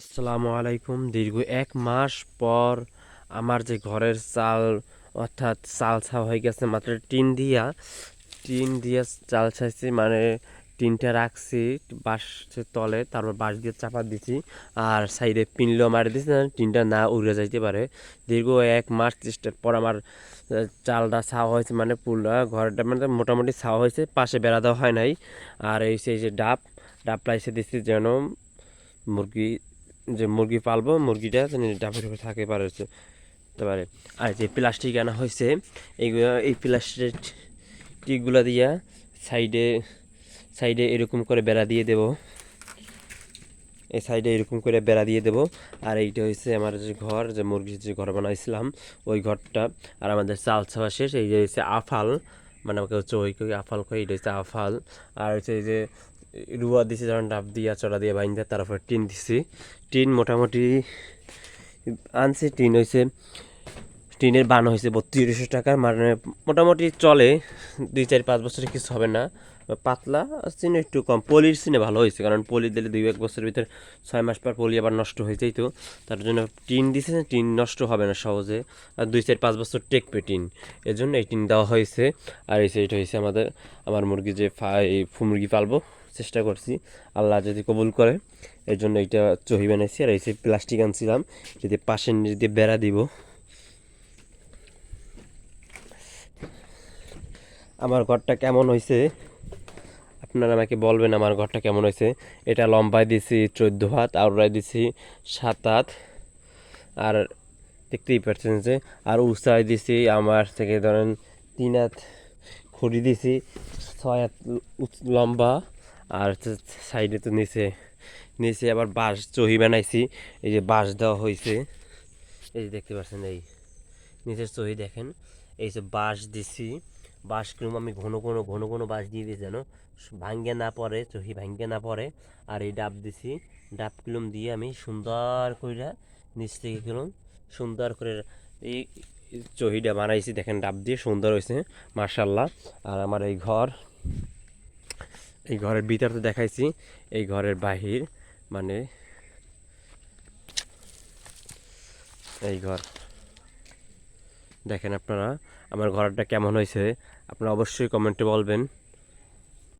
আসসালামু আলাইকুম। দীর্ঘ ১ মাস পর আমার যে ঘরের চাল অর্থাৎ চাল ছাওয়া হয়ে গেছে, মাত্র টিন দিয়া চাল ছাইছি, মানে টিনটা রাখছি বাঁশের তলে, তারপর বাঁশ দিয়ে চাপা দিছি আর সাইডে পিনলো মারি দিছি না টিনটা না উড়ে যাইতে পারে। দীর্ঘ 1 মাস চেষ্টার পর আমার চালটা ছাওয়া হয়েছে, মানে পুরো ঘরটা মানে মোটামুটি ছাওয়া হয়েছে, পাশে বেড়া দেওয়া হয় নাই। আর এই সেই যে ডাব লাইসে দিচ্ছি যেন মুরগি মুরগি পালবো, মুরগিটা যেন ডাবের উপরে থাকে পারে হতে পারে। আর যে প্লাস্টিক আনা হয়েছে, এই প্লাস্টিকগুলো দিয়া সাইডে সাইডে এরকম করে বেড়া দিয়ে দেব, এই সাইডে এরকম করে বেড়া দিয়ে দেব। আর এইটা হচ্ছে আমার যে ঘর, যে মুরগির যে ঘর বানাইছিলাম ওই ঘরটা। আর আমাদের চাল ছাওয়া শেষ, এই যে হচ্ছে আফাল, মানে আমাকে হচ্ছে ওই আফাল কই, এটা হচ্ছে আফাল। আর হচ্ছে এই যে রুয়া দিছি, যখন ডাব দিয়া চড়া দিয়ে বাইন্দা, তারপর টিন দিছি। টিন মোটামুটি আনছি, টিনের বান হয়েছে ৩২০০ টাকার, মানে মোটামুটি চলে ২ ৪ ৫ বছরে কিছু হবে না। পাতলা চিনে একটু কম, পলির চিনে ভালো হয়েছে, কারণ পলি দিলে ২ ১ বছরের ভিতরে ৬ মাস পর পলি আবার নষ্ট হয়ে যায়, তো তার জন্য টিন দিছে, টিন নষ্ট হবে না সহজে, আর ২ ৪ ৫ বছর টেকবে টিন, এজন্য এই টিন দেওয়া হয়েছে। আর এই এটা হয়েছে আমার মুরগি, যে মুরগি পালবো চেষ্টা করছি, আল্লাহ যদি কবুল করে, এর জন্য এইটা চহি বানাইছি। আর এই প্লাস্টিক আনছিলাম, যদি পাশের নিচ দিয়ে বেড়া দিব। আমার ঘরটা কেমন হয়েছে আপনারা আমাকে বলবেন, আমার ঘরটা কেমন হয়েছে। এটা লম্বায় দিছি ১৪ হাত, আউড়ায় দিছি ৭ হাত, আর দেখতেই পাচ্ছেন যে, আর উঁচায় দিছি আমার থেকে ধরেন ৩ হাত খুঁড়ি দিছি, ৬ হাত লম্বা। আর সাইডে তো নিচে নিচে আবার বাঁশ চহি বানাইছি, এই যে বাঁশ দেওয়া হয়েছে, এই যে দেখতে পাচ্ছেন, এই নিচের চহি দেখেন, এই যে বাঁশ দিছি। বাঁশ কিরম আমি ঘন ঘন বাঁশ দিয়ে দিই যেন ভাঙ্গে না পড়ে, চহি ভাঙ্গে না পড়ে। আর এই ডাব দিছি, ডাব কিলম দিয়ে আমি সুন্দর করে নিচ থেকে কিলম সুন্দর করে এই চহিটা বানাইছি, দেখেন ডাব দিয়ে সুন্দর হয়েছে মার্শাল্লাহ। আর আমার এই ঘরের ভিতর তো দেখাইছি, এই ঘরের বাহির, মানে এই ঘর দেখেন আপনারা, আমার ঘরটা কেমন হয়েছে আপনারা অবশ্যই কমেন্টে বলবেন।